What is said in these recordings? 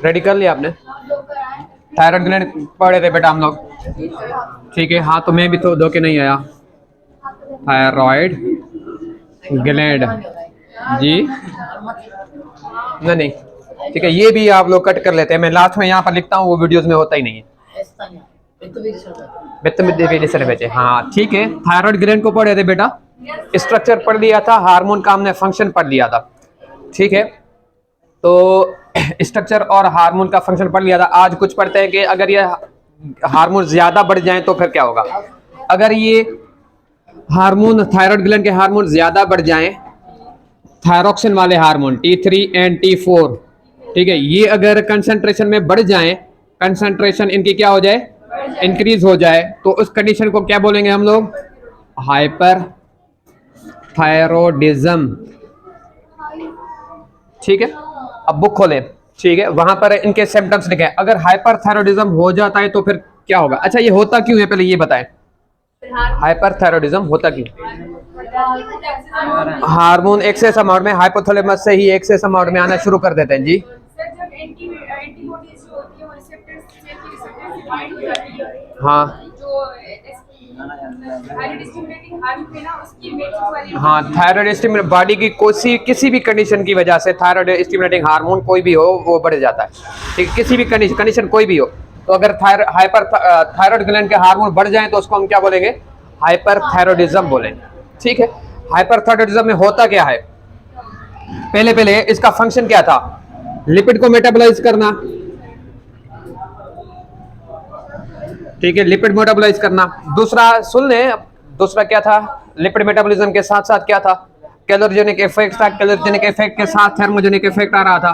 Ready कर लिया आपने? थायराइड ग्लैंड पढ़े थे बेटा हम लोग, ठीक है। हाँ तो मैं भी तो धो के नहीं आया। थायराइड ग्लैंड जी, नहीं नहीं ठीक है, ये भी आप लोग कट कर लेते हैं। मैं लास्ट में यहाँ पर लिखता हूँ, वो वीडियोस में होता ही नहीं है। बेचे हाँ ठीक है। थायराइड ग्लैंड को पढ़े थे बेटा, स्ट्रक्चर पढ़ लिया था, हार्मोन का हमने फंक्शन पढ़ लिया था, ठीक है। तो स्ट्रक्चर और हार्मोन का फंक्शन पढ़ लिया था। आज कुछ पढ़ते हैं कि अगर ये हार्मोन ज्यादा बढ़ जाए तो फिर क्या होगा। अगर ये हार्मोन, थायराइड ग्लैंड के हार्मोन ज्यादा बढ़ जाएं, थायरोक्सिन वाले हार्मोन T3 एंड T4, ठीक है, ये अगर कंसंट्रेशन में बढ़ जाएं, कंसंट्रेशन इनकी क्या हो जाए, इंक्रीज हो जाए, तो उस कंडीशन को क्या बोलेंगे हम लोग, हाइपर थायरोडिज्म, ठीक है। अब बुक खोले, ठीक है, वहां पर इनके सिम्टम्स लिखे। अगर हाइपर थायरोडिज्म हो जाता है तो फिर क्या होगा। अच्छा ये होता क्यों है, पहले ये बताएं, हाइपर थायरोडिज्म होता क्यों। हार्मोन एक्सेस अमाउंट में, हाइपोथैलेमस से ही एक्सेस अमाउंट में आना शुरू कर देते हैं जी। हाँ हाँ, थायराइड स्टिमुलेटिंग बॉडी की किसी भी कंडीशन की वजह से थायराइड स्टिमुलेटिंग हार्मोन कोई भी हो वो बढ़ जाता है, ठीक है, किसी भी कंडीशन कोई भी हो। तो अगर हाइपर थायराइड ग्लैंड के हार्मोन बढ़ जाएं तो उसको हम क्या बोलेंगे, हाइपर थायरोडिज्म बोलेंगे, ठीक है। हाइपर थायरोडिज्म में होता क्या है, पहले पहले इसका फंक्शन क्या था, लिपिड को मेटाबोलाइज करना, ठीक है, लिपिड मेटाबोलाइज करना। दूसरा सुन ले, दूसरा क्या था, लिपिड मेटाबॉलिज्म के साथ साथ क्या था, कैलोरीजेनिक इफेक्ट था। कैलोरीजेनिक इफेक्ट के साथ थर्मोजेनिक इफेक्ट आ रहा था,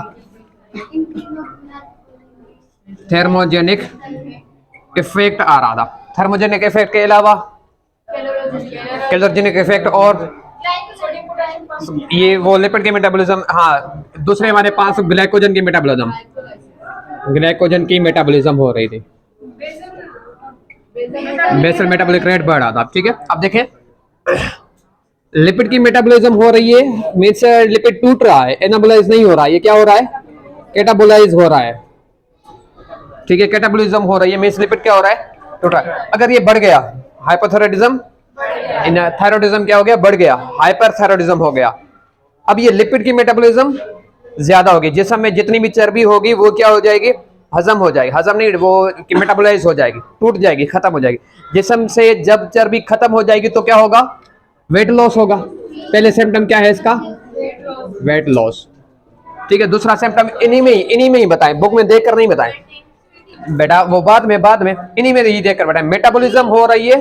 थर्मोजेनिक इफेक्ट आ रहा था। थर्मोजेनिक इफेक्ट के अलावा कैलोरीजेनिक इफेक्ट और ये वो लिपिड के मेटाबॉलिज्म। हाँ दूसरे हमारे पास ग्लाइकोजन की मेटाबॉलिज्म, ग्लाइकोजन की मेटाबॉलिज्म हो रही थी, बेसल मेटाबॉलिक रेट बढ़ रहा था, ठीक है। अब देखें लिपिड की मेटाबॉलिज्म हो रही है, मींस लिपिड टूट रहा है, एनाबोलाइज नहीं हो रहा है, ये क्या हो रहा है, कैटाबोलाइज हो रहा है, ठीक है। कैटाबोलिज्म हो रही है, मींस लिपिड क्या हो रहा है, टूट रहा है। अगर ये बढ़ गया, हाइपोथायराइडिज्म, थायराइडिज्म क्या हो गया, बढ़ गया, हाइपरथायराइडिज्म हो गया। अब ये लिपिड की मेटाबॉलिज्म ज्यादा होगी, जिसम में जितनी भी चर्बी होगी वो क्या हो जाएगी, हजम हो जाएगी, हजम नहीं वो मेटाबोलाइज हो जाएगी, टूट जाएगी, खत्म हो जाएगी। जिसम से जब चर्बी खत्म हो जाएगी तो क्या होगा, वेट लॉस होगा। पहले सिम्टम क्या है इसका, वेट लॉस, ठीक है। दूसरा सिम्टम इन्हीं में ही बताएं, बुक में देख कर नहीं बताएं बेटा, वो बाद में इन्हीं में ही देख कर बताएं। मेटाबॉलिज्म हो रही है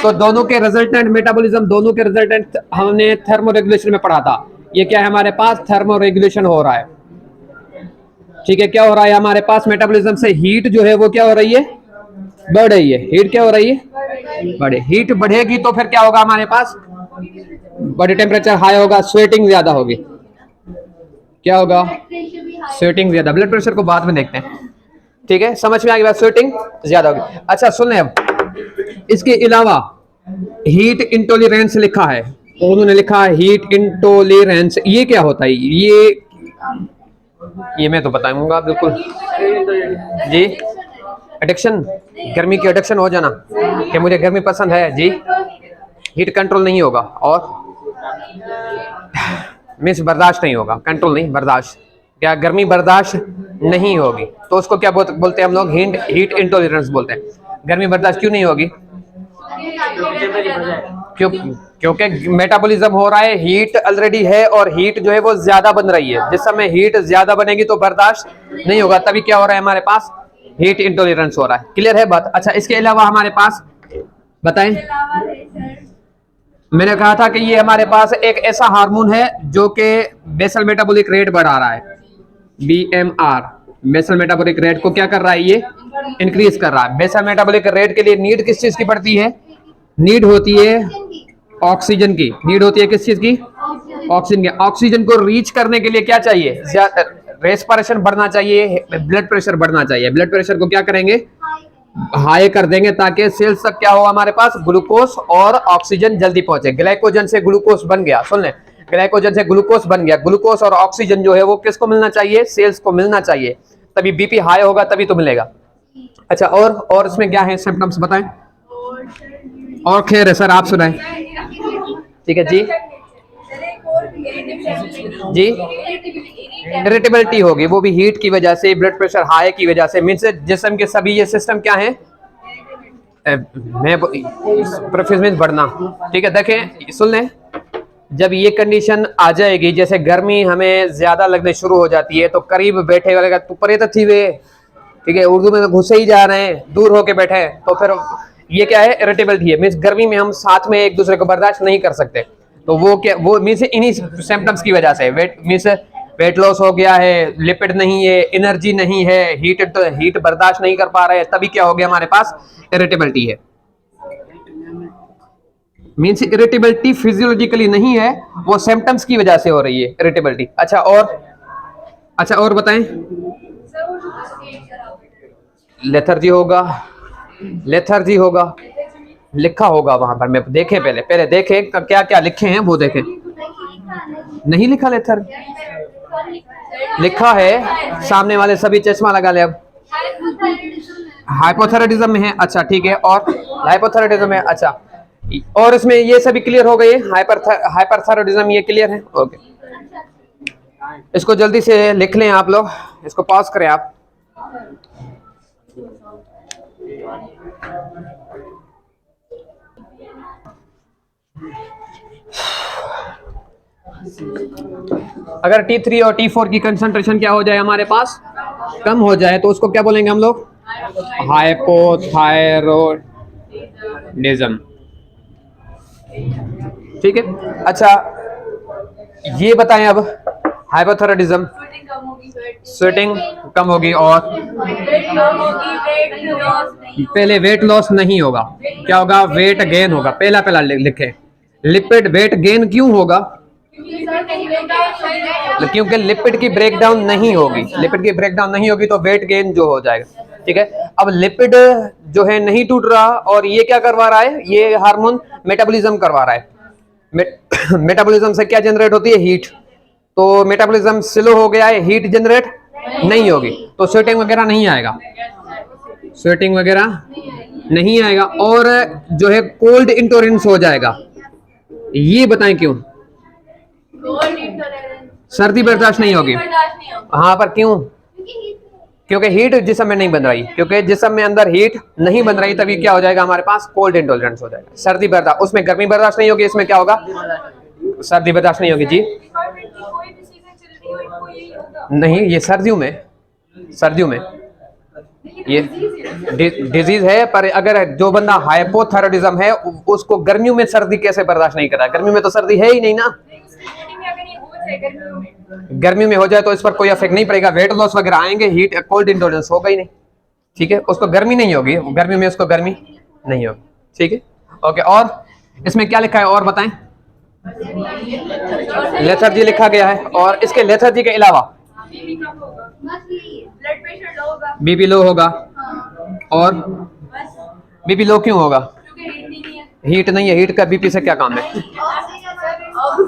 तो दोनों के रिजल्टेंट, मेटाबॉलिज्म दोनों के रिजल्टेंट हमने थर्मोरेगुलेशन में पढ़ा था। ये क्या है हमारे पास, थर्मोरेगुलेशन हो रहा है, ठीक है। क्या हो रहा है हमारे पास, मेटाबॉलिज्म से हीट जो है वो क्या हो रही है, बढ़ रही है। हीट क्या हो रही है, बढ़े। हीट बढ़ेगी तो फिर क्या होगा हमारे पास, बॉडी टेम्परेचर हाई होगा, स्वेटिंग ज्यादा होगी, क्या होगा, स्वेटिंग ज्यादा। ब्लड प्रेशर को बाद में देखते हैं, ठीक है, समझ में आ गई बात, स्वेटिंग ज्यादा होगी। अच्छा सुन लें, अब इसके अलावा हीट इंटॉलरेंस लिखा है, तो उन्होंने लिखा है हीट इंटॉलरेंस, ये क्या होता है, ये मैं तो बताऊंगा बिल्कुल जी। एडिक्शन, गर्मी की एडिक्शन हो जाना कि मुझे गर्मी पसंद है जी, हीट कंट्रोल नहीं होगा और मीन्स बर्दाश्त नहीं होगा, कंट्रोल नहीं, बर्दाश्त, क्या गर्मी बर्दाश्त नहीं होगी तो उसको क्या बोलते हैं हम लोग, हीट इंटॉलरेंस बोलते हैं। गर्मी बर्दाश्त क्यों नहीं होगी, क्योंकि मेटाबॉलिज्म हो रहा है, हीट ऑलरेडी है और हीट जो है वो ज्यादा बन रही है। जिस समय हीट ज्यादा बनेगी तो बर्दाश्त नहीं होगा, तभी क्या हो रहा है हमारे पास, हीट इंटॉलरेंस हो रहा है। क्लियर है बात। अच्छा इसके अलावा हमारे पास बताएं, मैंने कहा था कि ये हमारे पास एक ऐसा हार्मोन है जो कि बेसल मेटाबॉलिक रेट बढ़ा रहा है, BMR, बेसल मेटाबॉलिक रेट को क्या कर रहा है, ये इंक्रीज कर रहा है। बेसल मेटाबॉलिक रेट के लिए नीड किस चीज की पड़ती है, नीड होती है ऑक्सीजन की, नीड होती है किस चीज की, ऑक्सीजन की। ऑक्सीजन को रीच करने के लिए क्या चाहिए, रेस्पिरेशन बढ़ना चाहिए, ब्लड प्रेशर बढ़ना चाहिए। ब्लड प्रेशर को क्या करेंगे, हाई कर देंगे ताकि सेल्स तक क्या हो हमारे पास, ग्लूकोज और ऑक्सीजन जल्दी पहुंचे। ग्लाइकोजन से ग्लूकोज बन गया, सुन ले, ग्लाइकोजन से ग्लूकोज बन गया, ग्लूकोज और ऑक्सीजन जो है वो किसको मिलना चाहिए, सेल्स को मिलना चाहिए, तभी बीपी हाई होगा, तभी तो मिलेगा। अच्छा, और इसमें क्या है सिम्टम्स बताएं। और खैर है सर, आप सुनाएं। ठीक है जी जी। इरिटेबिलिटी होगी, वो भी हीट की वजह से, ब्लड प्रेशर हाई की वजह से, मीन्स जिस्म के सभी ये सिस्टम क्या है, मैं प्रोफेस में बढ़ना। ठीक है, देखें सुन लें, जब ये कंडीशन आ जाएगी, जैसे गर्मी हमें ज्यादा लगने शुरू हो जाती है, तो करीब बैठे वाले का तू परे तो थी वे, ठीक है, उर्दू में तो घुसे ही जा रहे हैं, दूर होके बैठे हैं, तो फिर ये क्या है, इरिटेबिलिटी है, मीन्स गर्मी में हम साथ में एक दूसरे को बर्दाश्त नहीं कर सकते, तो वो क्या, वो मीन्स इन्हीं सिम्टम्स की वजह से वेट लॉस हो गया है, लिपिड नहीं है, एनर्जी नहीं है, हीट बर्दाश्त नहीं कर पा रहे हैं, तभी क्या हो गया हमारे पास, इरिटेबिलिटी है। मीन्स इरिटेबिलिटी फिजियोलॉजिकली नहीं है, वो सिम्टम्स की वजह से हो रही है इरिटेबिलिटी। अच्छा और बताएं। लेथर्जी होगा, लिखा होगा वहां पर, मैं देखे पहले देखे क्या क्या लिखे हैं वो देखें। नहीं लिखा लेथर, लिखा है सामने वाले सभी चश्मा लगा ले। अब हाइपोथायराइडिज्म में है, अच्छा ठीक है, और हाइपोथायराइडिज्म है, अच्छा, और इसमें ये सभी क्लियर हो गए, हाइपरथायराइडिज्म ये क्लियर है, ओके। इसको जल्दी से लिख लें आप लोग, इसको पॉज करें आप। अगर T3 और T4 की कंसंट्रेशन क्या हो जाए हमारे पास, कम हो जाए, तो उसको क्या बोलेंगे हम लोग, हाइपोथायरॉयडिज्म। ठीक है, अच्छा ये बताएं अब, हाइपोथायरॉयडिज्म, स्वेटिंग कम होगी, और पहले वेट लॉस नहीं होगा, क्या होगा, वेट गेन होगा। पहला लिखे, लिपिड वेट गेन क्यों होगा, क्योंकि लिपिड की ब्रेकडाउन नहीं होगी, तो वेट गेन जो हो जाएगा। ठीक है, अब लिपिड जो है नहीं टूट रहा, और ये क्या करवा रहा है, ये हार्मोन मेटाबॉलिज्म करवा रहा है। मेटाबॉलिज्म से क्या जनरेट होती है, हीट, तो मेटाबॉलिज्म स्लो हो गया है, हीट जनरेट नहीं होगी, तो स्वेटिंग वगैरह नहीं आएगा, और जो है कोल्ड इंटोलेरेंस हो जाएगा। ये बताएं क्यों, सर्दी बर्दाश्त नहीं होगी, हाँ, पर क्यों, क्योंकि हीट जिस्म में नहीं बन रही, क्योंकि जिस्म में अंदर हीट नहीं बन रही, तभी क्या हो जाएगा हमारे पास, कोल्ड इंटॉलरेंस हो जाएगा। सर्दी बर्दाश्त, उसमें गर्मी बर्दाश्त नहीं होगी, इसमें क्या होगा, सर्दी बर्दाश्त नहीं होगी। जी नहीं, ये सर्दियों में ये डिजीज है, पर अगर जो बंदा हाइपोथायरॉयडिज्म है उसको गर्मियों में सर्दी कैसे बर्दाश्त नहीं करा, गर्मियों में तो सर्दी है ही नहीं ना, गर्मी में हो जाए तो इस पर कोई इफेक्ट नहीं पड़ेगा, वेट लॉस वगैरह आएंगे, हीट कोल्ड इंटॉलरेंस होगा ही नहीं। ठीक है, उसको गर्मी नहीं होगी, गर्मी में उसको गर्मी नहीं होगी। ठीक है, ओके, और इसमें क्या लिखा है, और बताएं। लेथर्जी लिखा गया है, और इसके लेथर्जी के अलावा बीपी लो होगा, और बीपी लो क्यों होगा, हीट नहीं है, हीट का बीपी से क्या काम है,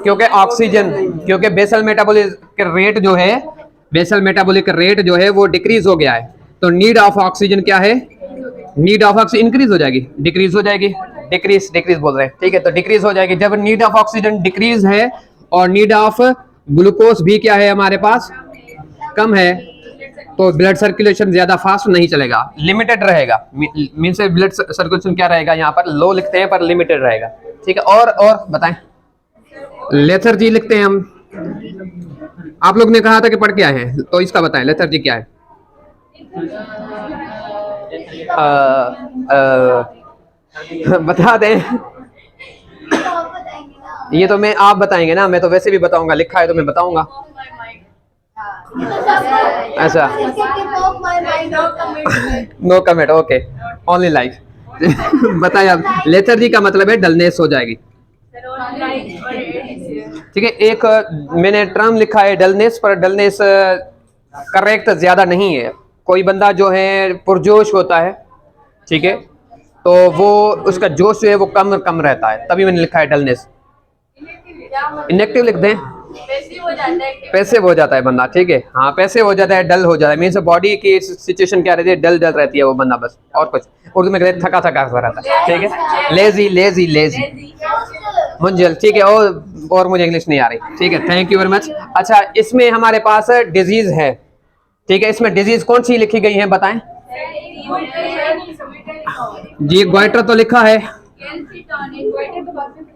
क्योंकि ऑक्सीजन, क्योंकि बेसल मेटाबॉलिक रेट जो है वो डिक्रीज हो गया है, तो नीड ऑफ ऑक्सीजन क्या है, नीड ऑफ ऑक्सीजन इंक्रीज हो जाएगी, डिक्रीज हो जाएगी, डिक्रीज बोल रहे हैं। ठीक है, तो डिक्रीज हो जाएगी, जब नीड ऑफ ऑक्सीजन डिक्रीज है, और नीड ऑफ ग्लूकोज भी क्या है हमारे पास, कम है, तो ब्लड सर्कुलेशन ज्यादा फास्ट नहीं चलेगा, लिमिटेड रहेगा, मींस ब्लड सर्कुलेशन क्या रहेगा, यहाँ पर लो लिखते हैं पर लिमिटेड रहेगा। ठीक है, और बताएं। लेथर्जी लिखते हैं हम, आप लोग ने कहा था कि पढ़ के आए हैं, तो इसका बताएं, लेथर्जी क्या है। बता दें, ये तो मैं, आप बताएंगे ना, मैं तो वैसे भी बताऊंगा, लिखा है तो मैं बताऊंगा। अच्छा, no comment, okay, only like. बताएं आप, लेथर्जी का मतलब है डलनेस हो जाएगी। ठीक है, एक मैंने टर्म लिखा है डलनेस, पर डलनेस करेक्ट ज्यादा नहीं है, कोई बंदा जो है पुरजोश होता है, ठीक है, तो वो उसका जोश जो है वो कम रहता है, तभी मैंने लिखा है डलनेस। इनएक्टिव लिख दें, पैसिव हो जाता है बंदा, ठीक है। हाँ पैसिव हो जाता है, डल हो जाता है, मीन्स बॉडी की सिचुएशन क्या रहती है, डल डल रहती है वो बंदा, बस और कुछ। उर्दू में कहते हैं थका थका सा रहता है, ठीक है। लेजी लेजी लेजी, मुंजल, ठीक है। और मुझे इंग्लिश नहीं आ रही, ठीक है, थैंक यू वेरी मच। अच्छा इसमें हमारे पास डिजीज है, ठीक है। इसमें डिजीज कौन सी लिखी गई है बताएं जी। ग्वाइटर तो लिखा है,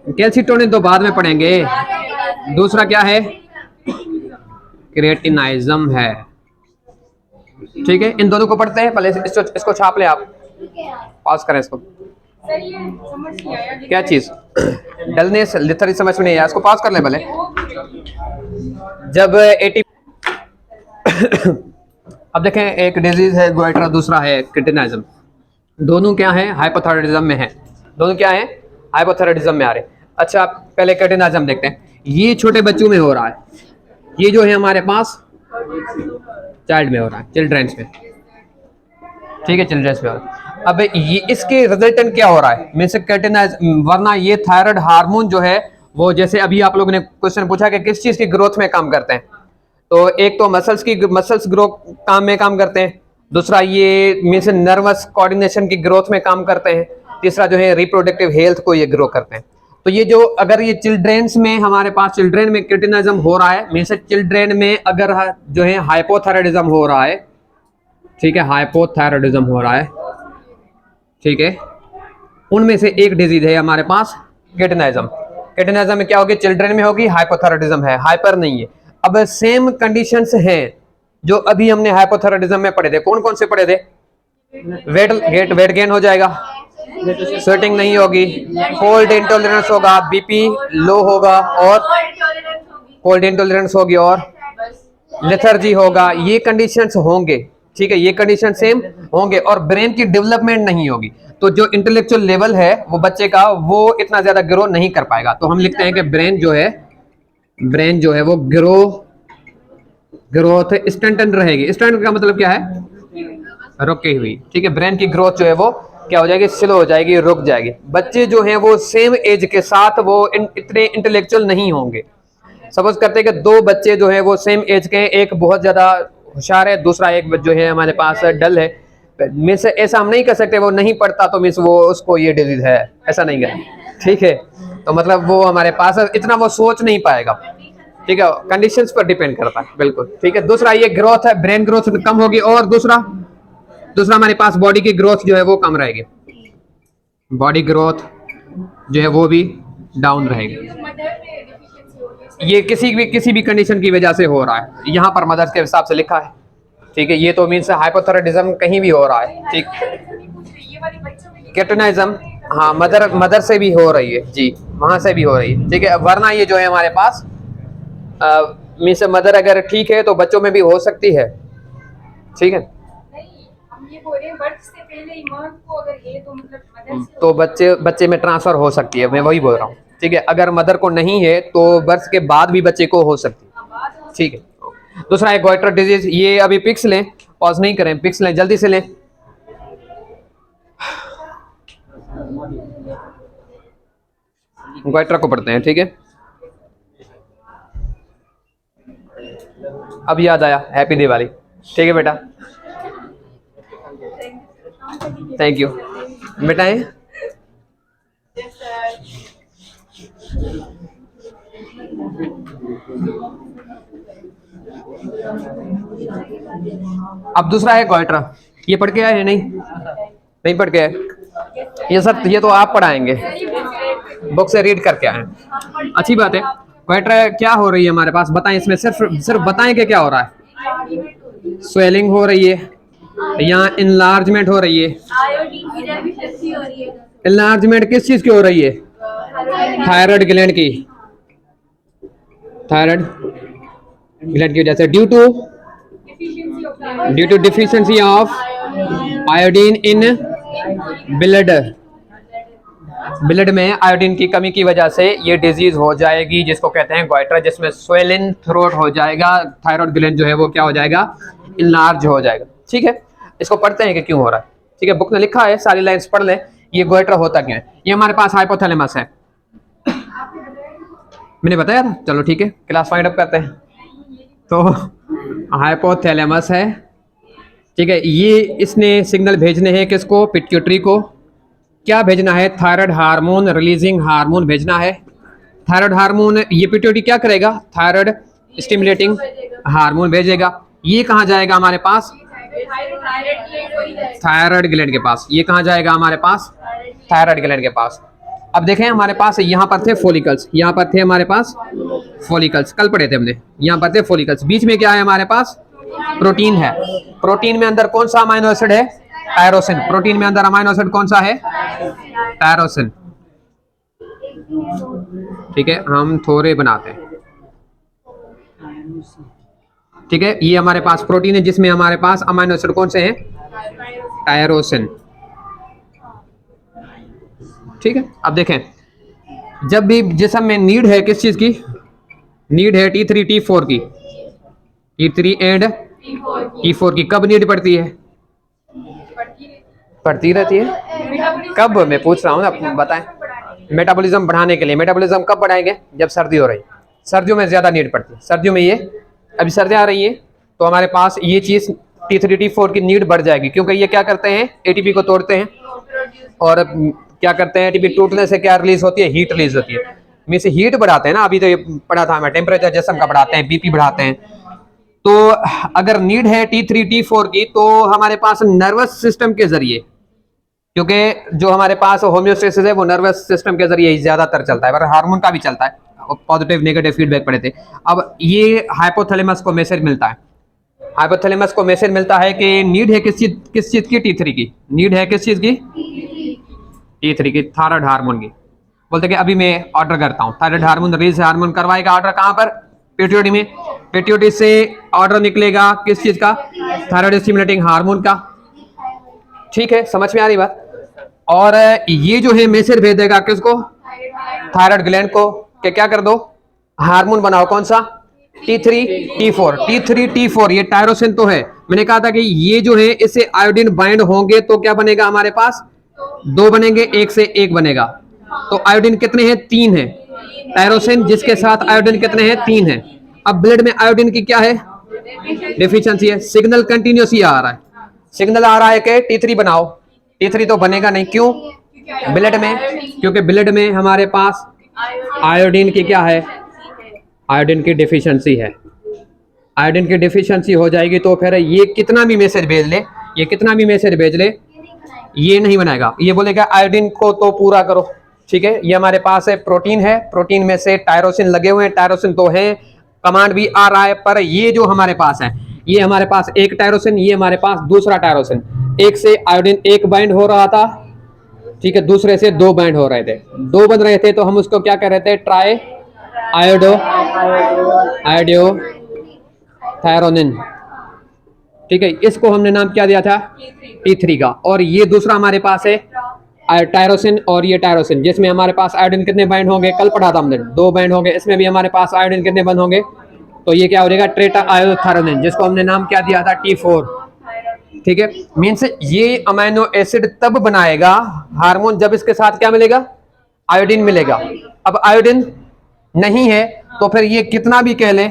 कैल्सिटोनिन तो बाद में पढ़ेंगे। दूसरा क्या है, क्रिएटिनिज्म है, ठीक है। इन दोनों को पढ़ते हैं पहले, इसको छाप ले आप, पास करें इसको। क्या चीज, डलनेस लिथरी समझ में नहीं आया, इसको पास कर ले पहले। जब 80 अब देखें, एक डिजीज है ग्वाइटर, दूसरा है क्रिएटिनिज्म। दोनों क्या है, हाइपोथायराइडिज्म में है, दोनों क्या है, हाइपोथायराइडिज्म में आ रहे। अच्छा पहले क्रिएटिनिज्म देखते हैं। ये छोटे बच्चों में हो रहा है, ये जो है हमारे पास चाइल्ड में हो रहा है, चिल्ड्रंस में, ठीक है, चिल्ड्रंस में हो रहा है। अब ये इसके रिजल्टेंट क्या हो रहा है, मींस क्रिएटिनिज्म, वरना ये थायराइड हार्मोन जो है वो, जैसे अभी आप लोगों ने क्वेश्चन पूछा कि किस चीज की ग्रोथ में काम करते हैं, तो एक तो मसल्स ग्रोथ में काम करते हैं, दूसरा ये मींस नर्वस कोऑर्डिनेशन की ग्रोथ में काम करते हैं, तीसरा जो है रिप्रोडक्टिव हेल्थ को ये ग्रो करते हैं। तो ये जो अगर ये चिल्ड्रेन्स में हमारे पास, चिल्ड्रेन में क्रिएटिनिज्म हो रहा है, मींस चिल्ड्रेन में अगर जो है हाइपोथायराइडिज्म हो रहा है, ठीक है, हाइपोथायराइडिज्म हो रहा है, ठीक है, उनमें से एक डिजीज है हमारे पास क्रिएटिनिज्म। क्रिएटिनिज्म में क्या होगी, चिल्ड्रेन में होगी, हाइपोथायराइडिज्म है, हाइपर नहीं है। अब सेम कंडीशंस हैं जो अभी हमने हाइपोथायराइडिज्म में पढ़े थे, कौन कौन से पढ़े थे, वेट गेन हो जाएगा, स्वेटिंग नहीं होगी, कोल्ड इंटॉलरेंस होगा, बीपी लो होगा, और कोल्ड इंटॉलरेंस होगी, और लेथर्जी होगा, ये कंडीशंस होंगे, ठीक है, ये कंडीशन सेम होंगे, और ब्रेन की डेवलपमेंट नहीं होगी। तो जो इंटेलेक्चुअल लेवल है वो बच्चे का, वो इतना ज्यादा ग्रो नहीं कर पाएगा। तो हम लिखते हैं कि ब्रेन जो है वो ग्रोथ स्टंटन रहेगी। स्टंटन का मतलब क्या है, रुकी हुई, ठीक है। ब्रेन की ग्रोथ जो है वो क्या हो जाएगी, स्लो हो जाएगी, रुक जाएगी। बच्चे जो हैं वो सेम एज के साथ वो इतने इंटेलेक्चुअल नहीं होंगे। सपोज करते हैं कि दो बच्चे जो है वो सेम एज के, एक बहुत ज्यादा होशियार है, दूसरा एक जो है हमारे पास डल है, मिस ऐसा हम नहीं कर सकते वो नहीं पढ़ता तो मिस वो उसको ये डिजीज है, ऐसा नहीं है, ठीक है। तो मतलब वो हमारे पास इतना वो सोच नहीं पाएगा, ठीक है, कंडीशंस पर डिपेंड करता है, बिल्कुल, ठीक है। दूसरा ये ग्रोथ है, ब्रेन ग्रोथ कम होगी, और दूसरा हमारे पास बॉडी की ग्रोथ जो है वो कम रहेगी, बॉडी ग्रोथ जो है वो भी डाउन रहेगी। ये किसी भी कंडीशन की वजह से हो रहा है, यहाँ पर मदर के हिसाब से लिखा है, ठीक है। ये तो मीन्स हाइपोथायराइडिज्म कहीं भी हो रहा है, ठीक। क्रिएटिनिज्म हाँ मदर से भी हो रही है जी, वहां से भी हो रही है, ठीक है। वरना ये जो है हमारे पास मीन्स मदर अगर ठीक है तो बच्चों में भी हो सकती है, ठीक है। तो बच्चे में ट्रांसफर हो सकती है, मैं वही बोल रहा हूँ, ठीक है। अगर मदर को नहीं है तो बर्थ के बाद भी बच्चे को हो सकती है, ठीक है। दूसरा है गॉइटर डिजीज, ये अभी पिक्स लें, पॉज नहीं करें, पिक्स लें, जल्दी से लें। गॉइटर को पढ़ते हैं, ठीक है। अब याद आया, हैप्पी दिवाली, ठीक है बेटा, थैंक यू बेटा। अब दूसरा है गॉइटर, ये पढ़ के आए हैं, नहीं पढ़ के आए, ये सब ये तो आप पढ़ाएंगे, बुक से रीड करके आए, अच्छी बात है। गॉइटर क्या हो रही है हमारे पास, बताएं, इसमें सिर्फ बताएं कि क्या हो रहा है। स्वेलिंग हो रही है, यहाँ इनलार्जमेंट हो रही है। इनलार्जमेंट किस चीज की हो रही है, थायराइड ग्लैंड की, थायराइड ग्लैंड की वजह से, due to deficiency of iodine in blood में आयोडीन की कमी की वजह से ये डिजीज हो जाएगी, जिसको कहते हैं गॉइटर, जिसमें स्वेलिंग थ्रोट हो जाएगा, थायराइड ग्लैंड जो है वो क्या हो जाएगा, इनलार्ज हो जाएगा, ठीक है। इसको पढ़ते हैं कि क्यों हो रहा है, ठीक है। बुक में लिखा है, सारी लाइंस पढ़ लें। ये गॉइटर होता क्या है, ये हमारे पास हाइपोथैलेमस है, मैंने बताया था। चलो ठीक है, क्लास फाइंड अप करते हैं। तो हाइपोथैलेमस है, ठीक है, ये इसने सिग्नल भेजने हैं किसको, पिट्यूटरी को। क्या भेजना है, थायराइड हार्मोन रिलीजिंग हार्मोन भेजना है। थायराइड हार्मोन, ये पिट्यूटरी क्या करेगा, थायराइड स्टिमुलेटिंग हार्मोन भेजेगा। ये कहाँ जाएगा हमारे पास, थायराइड ग्लैंड के पास। ये कहाँ जाएगा हमारे पास, थायराइड ग्लैंड के पास। अब देखें हमारे पास यहाँ पर थे फॉलिकल्स, यहाँ पर थे हमारे पास फॉलिकल्स, कल पढ़े थे हमने, यहाँ पर थे फॉलिकल्स। बीच में क्या है हमारे पास, प्रोटीन है। प्रोटीन में अंदर कौन सा अमाइनो एसिड है, टायरोसिन। प्रोटीन में अंदर अमाइनो एसिड कौन सा है, टायरोसिन। ठीक है, हम थोड़े बनाते हैं। ठीक है, ये हमारे पास प्रोटीन है जिसमें हमारे पास अमाइनो एसिड कौन से हैं, टायरोसिन। ठीक है, अब देखें, जब भी जिस्म में नीड है किस चीज की, नीड है T3 T4 की, T3 एंड T4 की। कब नीड पड़ती है, पड़ती रहती है। कब, मैं पूछ रहा हूँ ना, बताएं। मेटाबॉलिज्म बढ़ाने के लिए। मेटाबॉलिज्म कब बढ़ाएंगे, जब सर्दी हो रही, सर्दियों में ज्यादा नीड पड़ती है। सर्दियों में ये, अभी सर्दियाँ आ रही है तो हमारे पास ये चीज T3 T4 की नीड बढ़ जाएगी, क्योंकि ये क्या करते हैं, ATP को तोड़ते हैं। और क्या करते हैं, ATP टूटने से क्या रिलीज होती है, हीट रिलीज होती है। मीन्स हीट बढ़ाते हैं ना, अभी तो ये पढ़ा था हमें, टेम्परेचर जिस्म का बढ़ाते हैं, BP बढ़ाते हैं। तो अगर नीड है T3 T4 की, तो हमारे पास नर्वस सिस्टम के जरिए, क्योंकि जो हमारे पास होम्योस्टेसिस है वो नर्वस सिस्टम के जरिए ज्यादातर चलता है, पर हार्मोन का भी चलता है। पॉजिटिव नेगेटिव फीडबैक पड़े थे। अब ये हाइपोथैलेमस को मैसेज मिलता है, हाइपोथैलेमस को मैसेज मिलता है कि नीड है किस चीज की, T3 की। नीड है किस चीज की, T3 की, थायराइड हार्मोन की। बोलते कि अभी मैं ऑर्डर करता हूँ, थायराइड हार्मोन रिलीज हार्मोन करवाएगा ऑर्डर, कहाँ पर, पिट्यूटरी में। पिट्यूटरी से ऑर्डर निकलेगा किस चीज का, थायराइड स्टिमुलेटिंग हार्मोन का। ठीक है, समझ में आ रही बात। और ये जो है मैसेज भेज देगा किसको, थायराइड ग्लैंड को, कि क्या कर दो, हार्मोन बनाओ। कौन सा, T3 T4। T3 T4 ये टायरोसिन तो है। मैंने कहा था कि ये जो है इससे आयोडीन बाइंड होंगे तो क्या बनेगा हमारे पास, 2 बनेंगे, 1 से 1 बनेगा। तो आयोडीन कितने हैं, 3 है। टायरोसिन जिसके साथ आयोडीन कितने हैं, 3 है। अब ब्लड में आयोडीन की क्या है, डिफिशियंसी है। सिग्नल कंटिन्यूस ही आ रहा है, सिग्नल आ रहा है कि T3 बनाओ। T3 तो बनेगा नहीं, क्यों, ब्लड में, क्योंकि ब्लड में हमारे पास आयोडीन की क्या है, आयोडीन की डिफिशियंसी है। आयोडीन की डिफिशियंसी हो जाएगी तो फिर ये कितना भी मैसेज भेज ले, ये कितना भी मैसेज भेज ले, ये नहीं बनाएगा। ये बोलेगा आयोडीन को तो पूरा करो। ठीक है, ये हमारे पास है प्रोटीन है, प्रोटीन में से टायरोसिन लगे हुए हैं, टायरोसिन तो है, कमांड भी आ रहा है। पर ये जो हमारे पास है, ये हमारे पास एक टायरोसिन, ये हमारे पास दूसरा टायरोसिन। एक से आयोडीन 1 बाइंड हो रहा था, ठीक है, दूसरे से 2 बाइंड हो रहे थे, 2 बन रहे थे, तो हम उसको क्या कह रहे थे, ट्राई आयोडो थायरोनिन। ठीक है, इसको हमने नाम क्या दिया था, T3 का। और ये दूसरा हमारे पास है टायरोसिन, और ये टायरोसिन जिसमें हमारे पास आयोडीन कितने बाइंड होंगे, कल पढ़ा था हमने, 2 बाइंड होंगे। इसमें भी हमारे पास आयोडीन कितने बंद होंगे, तो ये क्या हो जाएगा, ट्रेटा आयोथायरोनिन, जिसको हमने नाम क्या दिया था, T4। ठीक है, मीन्स ये अमाइनो एसिड तब बनाएगा हार्मोन जब इसके साथ क्या मिलेगा, आयोडीन मिलेगा। अब आयोडीन नहीं है तो फिर ये कितना भी कह ले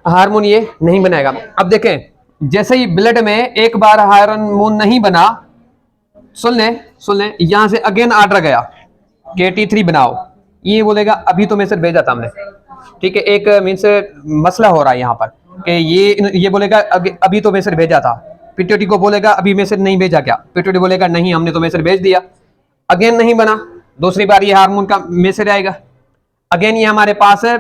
हार्मोन ये नहीं बनाएगा। अब देखें, जैसे ही ब्लड में एक बार हार्मोन नहीं बना, सुन लें, यहां से अगेन ऑर्डर गया कि T3 बनाओ, ये बोलेगा अभी तो मैसेज भेजा था हमने। ठीक है, एक मीन्स मसला हो रहा है यहाँ पर कि ये बोलेगा अभी तो मैसेज भेजा था, पिट्यूटरी को बोलेगा अभी मैसेज नहीं भेजा क्या, पिट्यूटरी बोलेगा नहीं हमने तो मैसेज भेज दिया। अगेन नहीं बना, दूसरी बार ये हार्मोन का मैसेज आएगा। अगेन ये हमारे पास है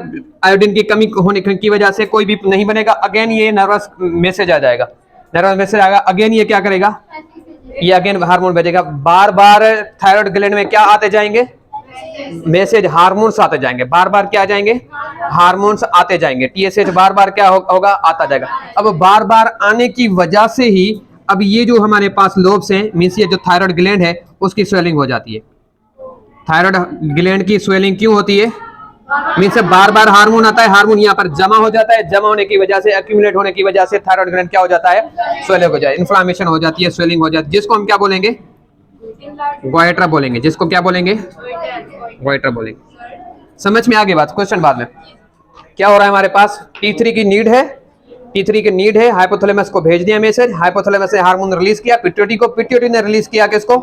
आयोडीन की कमी होने की वजह से कोई भी नहीं बनेगा। अगेन ये नर्वस मैसेज आ जाएगा, नर्वस मैसेज आएगा। अगेन ये क्या करेगा, ये अगेन हार्मोन भेजेगा। बार बार थायराइड ग्लैंड में क्या आते जाएंगे, मैसेज हार्मोन्स आते जाएंगे, बार बार क्या आ जाएंगे, हार्मोन्स आते जाएंगे। TSH बार बार क्या होगा, आता जाएगा। अब बार बार आने की वजह से ही अब ये जो हमारे पास लोब्स हैं, मींस ये जो थायराइड ग्लैंड है उसकी स्वेलिंग हो जाती है। थायराइड ग्लैंड की स्वेलिंग क्यों होती है, मींस बार बार हार्मोन आता है, हार्मोन यहाँ पर जमा हो जाता है, जमा होने की वजह से, एक्यूमुलेट होने की वजह से थायराइड ग्लैंड क्या हो जाता है, स्वेलिंग हो जाता है, इन्फ्लामेशन हो जाती है, स्वेलिंग हो जाती है, जिसको हम क्या बोलेंगे, गोइटर बोलेंगे। जिसको क्या बोलेंगे, गोइटर बोलेंगे। समझ में आ गई बात, क्वेश्चन बाद में। क्या हो रहा है हमारे पास, T3 की नीड है, T3 की नीड है, हाइपोथैलेमस को भेज दिया मैसेज, हाइपोथैलेमस ने हार्मोन रिलीज किया पिट्यूटरी को, पिट्यूटरी ने रिलीज किया किसको,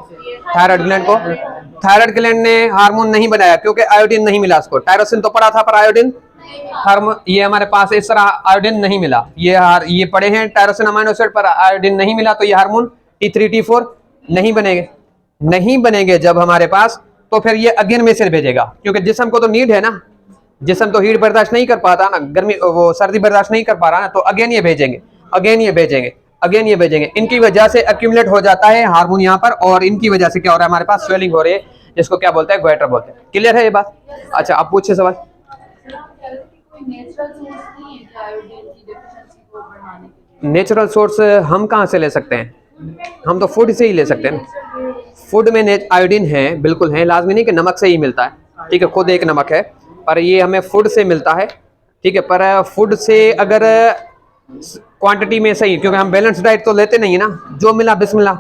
थायराइड ग्लैंड को। थायराइड ग्लैंड ने हार्मोन नहीं बनाया क्योंकि आयोडीन नहीं मिला उसको, टायरोसिन तो पड़ा था पर आयोडीन हार्मोन, ये हमारे पास इस तरह आयोडीन नहीं मिला, ये पड़े हैं टायरोसिन अमीनो एसिड पर आयोडीन नहीं मिला, तो ये हार्मोन T3 T4 नहीं बनेंगे, नहीं बनेंगे जब हमारे पास, तो फिर ये अगेन मैसेज भेजेगा, क्योंकि जिस्म को तो नीड है ना, जिस्म तो हीट बर्दाश्त नहीं कर पाता ना, गर्मी वो सर्दी बर्दाश्त नहीं कर पा रहा ना, तो अगेन ये भेजेंगे, अगेन ये भेजेंगे, अगेन ये भेजेंगे, इनकी वजह से एक्यूमुलेट हो जाता है हार्मोन यहाँ पर, और इनकी वजह से क्या हो रहा है हमारे पास, स्वेलिंग हो रही है, जिसको क्या बोलते हैं, ग्वेटर बोलते हैं। क्लियर है ये बात? अच्छा आप पूछिए सवाल। नेचुरल सोर्स हम कहाँ से ले सकते हैं, हम तो फूड से ही ले सकते हैं ना। फूड में आयोडीन है, बिल्कुल है, लाजमी नहीं कि नमक से ही मिलता है, ठीक है, खुद एक नमक है, पर ये हमें फूड से मिलता है, ठीक है, पर फूड से अगर क्वांटिटी में सही, क्योंकि हम बैलेंस डाइट तो लेते नहीं है ना, जो मिला बिस्मिल्लाह,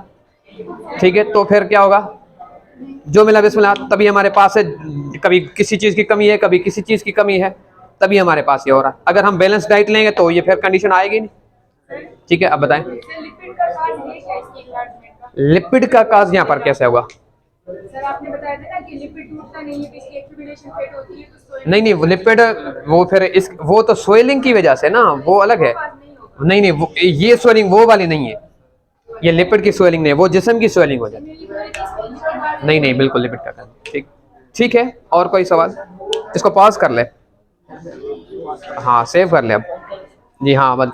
ठीक है, तो फिर क्या होगा, जो मिला बिस्मिल्लाह, तभी हमारे पास है, कभी किसी चीज़ की कमी है, कभी किसी चीज़ की कमी है, तभी हमारे पास ये हो रहा है। अगर हम बैलेंस डाइट लेंगे तो ये फिर कंडीशन आएगी नहीं, ठीक है। अब बताएं लिपिड का काज यहाँ पर कैसे होगा? सर आपने बताया था ना कि लिपिड टूटता नहीं है, इसकी एक्यूमुलेशन फेट होती है, तो नहीं वो लिपिड, वो फिर इस वो तो स्वेलिंग की वजह से ना, वो अलग है। नहीं वो ये स्वेलिंग वो वाली नहीं है, ये लिपिड की स्वेलिंग नहीं है, वो जिस्म की स्वेलिंग हो जाती है। नहीं बिल्कुल लिपिड का काज, ठीक ठीक है। और कोई सवाल? इसको पॉज कर ले, हाँ सेव कर ले अब, जी हाँ मत